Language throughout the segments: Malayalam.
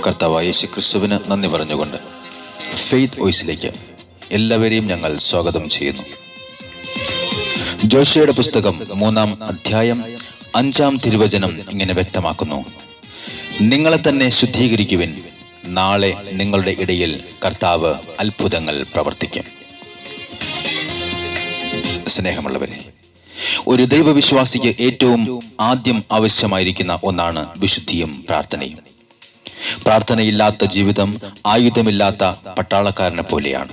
കർത്താവായ യേശുക്രിസ്തുവിന് നന്ദി പറഞ്ഞുകൊണ്ട് ഫെയ്ത്ത് വോയിസിലേക്ക് എല്ലാവരെയും ഞങ്ങൾ സ്വാഗതം ചെയ്യുന്നു. ജോഷയുടെ പുസ്തകം 3-ാം അധ്യായം 5-ാം തിരുവചനം ഇങ്ങനെ വ്യക്തമാക്കുന്നു: നിങ്ങളെ തന്നെ ശുദ്ധീകരിക്കുവിൻ, നാളെ നിങ്ങളുടെ ഇടയിൽ കർത്താവ് അത്ഭുതങ്ങൾ പ്രവർത്തിക്കും. സ്നേഹമുള്ളവരെ, ഒരു ദൈവവിശ്വാസിക്ക് ഏറ്റവും ആദ്യം ആവശ്യമായിരിക്കുന്ന ഒന്നാണ് വിശുദ്ധിയും പ്രാർത്ഥനയും. പ്രാർത്ഥനയില്ലാത്ത ജീവിതം ആയുധമില്ലാത്ത പട്ടാളക്കാരനെ പോലെയാണ്.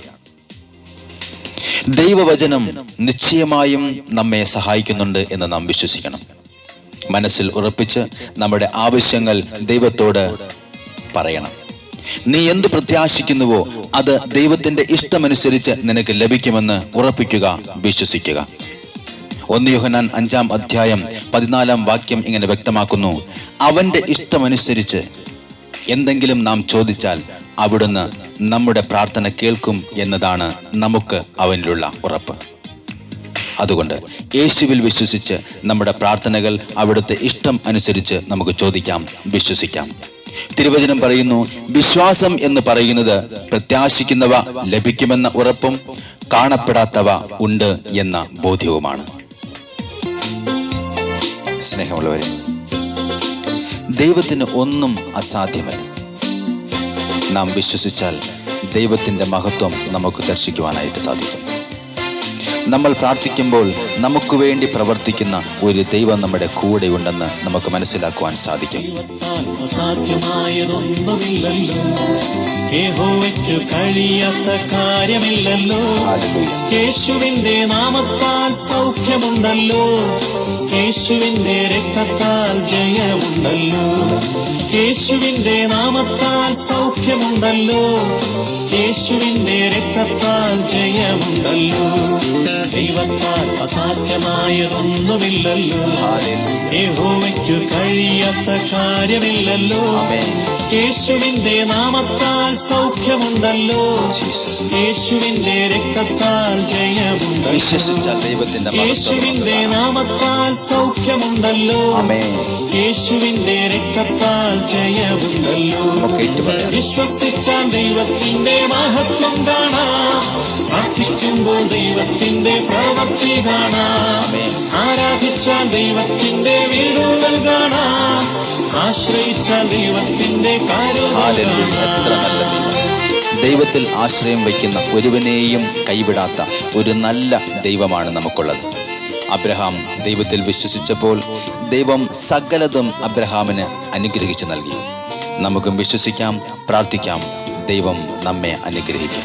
ദൈവവചനം നിശ്ചയമായും നമ്മെ സഹായിക്കുന്നുണ്ട് എന്ന് നാം വിശ്വസിക്കണം. മനസ്സിൽ ഉറപ്പിച്ച് നമ്മുടെ ആവശ്യങ്ങൾ ദൈവത്തോട് പറയണം. നീ എന്ത് പ്രത്യാശിക്കുന്നുവോ അത് ദൈവത്തിന്റെ ഇഷ്ടമനുസരിച്ച് നിനക്ക് ലഭിക്കുമെന്ന് ഉറപ്പിക്കുക, വിശ്വസിക്കുക. 1 യോഹന്നാൻ 5-ാം അധ്യായം 14-ാം വാക്യം ഇങ്ങനെ വ്യക്തമാക്കുന്നു: അവന്റെ ഇഷ്ടമനുസരിച്ച് എന്തെങ്കിലും നാം ചോദിച്ചാൽ അവിടുന്ന് നമ്മുടെ പ്രാർത്ഥന കേൾക്കും എന്നതാണ് നമുക്ക് അവനിലുള്ള ഉറപ്പ്. അതുകൊണ്ട് യേശുവിൽ വിശ്വസിച്ച് നമ്മുടെ പ്രാർത്ഥനകൾ അവിടുത്തെ ഇഷ്ടം അനുസരിച്ച് നമുക്ക് ചോദിക്കാം, വിശ്വസിക്കാം. തിരുവചനം പറയുന്നു, വിശ്വാസം എന്ന് പറയുന്നത് പ്രത്യാശിക്കുന്നവ ലഭിക്കുമെന്ന ഉറപ്പും കാണപ്പെടാത്തവ ഉണ്ട് എന്ന ബോധ്യവുമാണ്. സ്നേഹമുള്ളവരെ, ദൈവത്തിന് ഒന്നും അസാധ്യമല്ല. നാം വിശ്വസിച്ചാൽ ദൈവത്തിൻ്റെ മഹത്വം നമുക്ക് ദർശിക്കുവാനായിട്ട് സാധിക്കും. നമ്മൾ പ്രാർത്ഥിക്കുമ്പോൾ നമുക്ക് വേണ്ടി പ്രവർത്തിക്കുന്ന ഒരു ദൈവം നമ്മുടെ കൂടെ ഉണ്ടെന്ന് നമുക്ക് മനസ്സിലാക്കുവാൻ സാധിക്കും. അസാധ്യമായതൊന്നുമില്ലല്ലോ, യഹോവയ്ക്ക് കഴിയാത്ത കാര്യമില്ലല്ലോ. യേശുവിന്റെ നാമത്താൽ സൗഖ്യമുണ്ടല്ലോ, യേശുവിന്റെ രക്തത്താൽ ജയമുണ്ടല്ലോ. യേശുവിന്റെ നാമത്താൽ സൗഖ്യമുണ്ടല്ലോ, യേശുവിന്റെ രക്തത്താൽ ജയമുണ്ടല്ലോ. ദൈവത്താൽ അസാധ്യമായതൊന്നുമില്ലല്ലോ, യഹോവയ്ക്ക് കഴിയാത്ത കാര്യമില്ലല്ലോ. യേശുവിന്റെ നാമത്താൽ സൗഖ്യമുണ്ടല്ലോ, യേശുവിന്റെ രക്തത്താൽ ജയമുണ്ടല്ലോ. യേശുവിന്റെ നാമത്താൽ സൗഖ്യമുണ്ടല്ലോ, യേശുവിന്റെ രക്തത്താൽ ജയമുണ്ടല്ലോ. വിശ്വസിച്ചാൽ ദൈവത്തിന്റെ മഹത്വം കാണാം, പ്രാർത്ഥിക്കുമ്പോൾ ദൈവത്തിന്റെ പ്രവൃത്തി കാണാം, ആരാധിച്ചാൽ ദൈവത്തിന്റെ വീടുകൾ കാണാം, ആശ്രയിച്ചാൽ ദൈവത്തിന്റെ കാര്യം. ദൈവത്തിൽ ആശ്രയം വയ്ക്കുന്ന ഒരുവനെയും കൈവിടാത്ത ഒരു നല്ല ദൈവമാണ് നമുക്കുള്ളത്. അബ്രഹാം ദൈവത്തിൽ വിശ്വസിച്ചപ്പോൾ ദൈവം സകലതും അബ്രഹാമിന് അനുഗ്രഹിച്ചു നൽകി. നമുക്കും വിശ്വസിക്കാം, പ്രാർത്ഥിക്കാം, ദൈവം നമ്മെ അനുഗ്രഹിക്കും.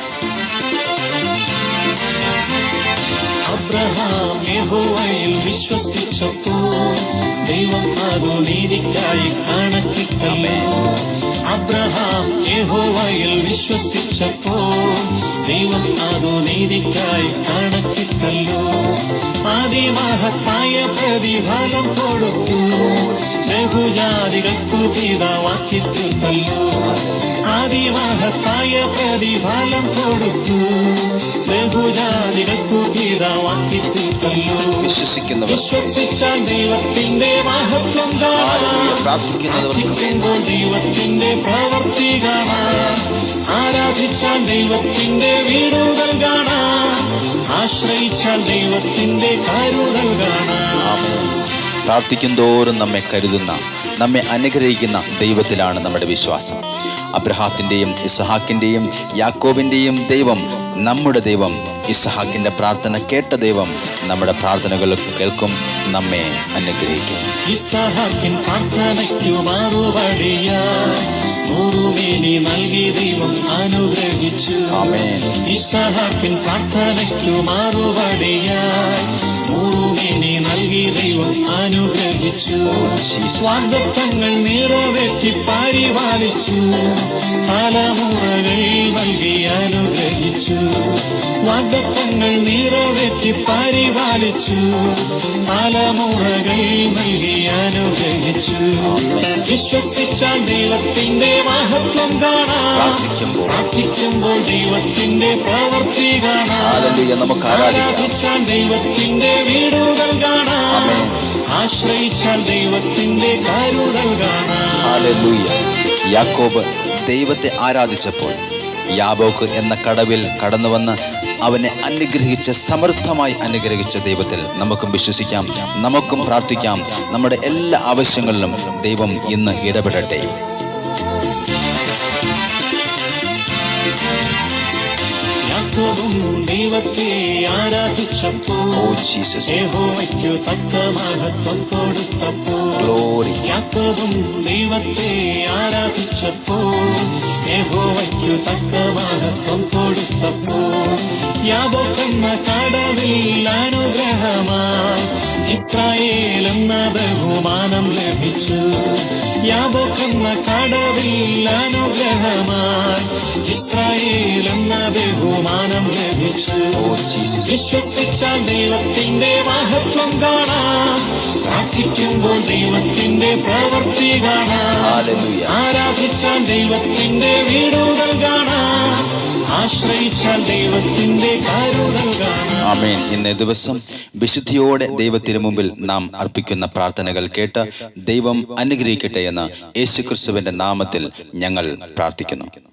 അബ്രഹാം യഹോവയിൽ വിശ്വസിച്ചപ്പോൾ ദൈവം അതു നീതിക്കായി കണക്കിട്ടല്ലേ. അബ്രഹാം യഹോവയിൽ വിശ്വസിച്ചപ്പോൾ ദൈവം അതു നീതിക്കായി കണക്കിട്ടല്ലോ. അതിമഹത്തായ പ്രതിഫലം കൊടുത്തു, ബഹുജാതികൾക്കു പിതാവാക്കി തീർത്തല്ലോ. അതിമഹത്തായ പ്രതിഫലം കൊടുത്തു, ബഹുജാതികൾക്കു പിതാവാക്കി തീർത്തല്ലോ. വിശ്വസിച്ചാൽ ദൈവത്തിന്റെ മഹത്വം കാണാം, പ്രാർത്ഥിക്കുമ്പോൾ ദൈവത്തിന്റെ പ്രവൃത്തി കാണാം, ആരാധിച്ചാൽ ദൈവത്തിന്റെ വീടുകൾ കാണാം, ആശ്രയിച്ചാൽ ദൈവത്തിന്റെ കരുതൽ കാണാം. പ്രാർത്ഥിക്കും തോറും നമ്മെ കരുതുന്ന, നമ്മെ അനുഗ്രഹിക്കുന്ന ദൈവത്തിലാണ് നമ്മുടെ വിശ്വാസം. അബ്രഹാത്തിൻ്റെയും ഇസ്ഹാക്കിൻ്റെയും യാക്കോബിൻ്റെയും ദൈവം നമ്മുടെ ദൈവം. ഇസ്ഹാക്കിൻ്റെ പ്രാർത്ഥന കേട്ട ദൈവം നമ്മുടെ പ്രാർത്ഥനകൾ കേൾക്കും, നമ്മെ അനുഗ്രഹിക്കും. ഇസ്ഹാക്കിൻ പ്രാർത്ഥനയ്ക്കു മറുപടിയായി നൂറുമേനി നൽകി ദൈവം അനുഗ്രഹിച്ചു. ഇസ്ഹാക്കിൻ പ്രാർത്ഥനയ്ക്കു മറുപടിയായി നൂറുമേനി നൽകി ദൈവം അനുഗ്രഹിച്ചു. വാഗ്ദത്തങ്ങൾ നിറവേറ്റി പരിപാലിച്ചു, തലമുറകൾ നൽകി അനുഗ്രഹിച്ചു. വാഗ്ദത്തങ്ങൾ നിറവേറ്റി പരിപാലിച്ചു, തലമുറകൾ നൽകി അനുഗ്രഹിച്ചു. വിശ്വസിച്ചാൽ ദൈവത്തിന്റെ മഹത്വം കാണാം, പ്രാർത്ഥിക്കുമ്പോൾ ദൈവത്തിന്റെ പ്രവൃത്തി കാണാം. ഹല്ലേലൂയ. നമുക്ക് ആരാധിക്കാം. ആരാധിച്ചാൽ ദൈവത്തിന്റെ വീടുകൾ കാണാം. ആശ്രയിച്ചാൽ ദൈവത്തിന്റെ കരുതൽ കാണാം. ഹല്ലേലൂയ. യാക്കോബ് ദൈവത്തെ ആരാധിച്ചപ്പോൾ യാബോക്ക് എന്ന കടവിൽ കടന്നുവന്ന് അവനെ അനുഗ്രഹിച്ച, സമൃദ്ധമായി അനുഗ്രഹിച്ച ദൈവത്തിൽ നമുക്കും വിശ്വസിക്കാം, നമുക്കും പ്രാർത്ഥിക്കാം. നമ്മുടെ എല്ലാ ആവശ്യങ്ങളിലും ദൈവം ഇന്ന് ഇടപെടട്ടെ. യാക്കോബും ദൈവത്തെ ആരാധിച്ചപ്പോൾ യഹോവയ്ക്കു തക്ക മഹത്വം കൊടുത്തപ്പോൾ. ഗ്ലോറി. യാക്കോബും ദൈവത്തെ ആരാധിച്ചപ്പോൾ യഹോവയ്ക്കു തക്ക മഹത്വം കൊടുത്തപ്പോൾ. യാബോക്കെന്ന കടവിൽ അനുഗ്രഹമായി ഇസ്രായേൽ എന്ന ബഹുമാനം ലഭിച്ചു. യാബോക്കെന്ന കടവിൽ അനുഗ്രഹമായി ഇസ്രായേൽ എന്ന ബഹുമാനം ലഭിച്ചു. വിശ്വസിച്ചാൽ ദൈവത്തിന്റെ മഹത്വം കാണാം. പ്രാർത്ഥിക്കുമ്പോൾ ദൈവത്തിന്റെ പ്രവൃത്തി കാണാം. ആരാധിച്ചാൽ ദൈവത്തിന്റെ വീടുകൾ കാണാം. ആശ്രയിച്ചാൽ ദൈവത്തിന്റെ കരുതൽ കാണാം. ആമേൻ. ഇന്നേ ദിവസം വിശുദ്ധിയോടെ ദൈവത്തിന് മുമ്പിൽ നാം അർപ്പിക്കുന്ന പ്രാർത്ഥനകൾ കേട്ട് ദൈവം അനുഗ്രഹിക്കട്ടെ എന്ന് യേശുക്രിസ്തുവിന്റെ നാമത്തിൽ ഞങ്ങൾ പ്രാർത്ഥിക്കുന്നു.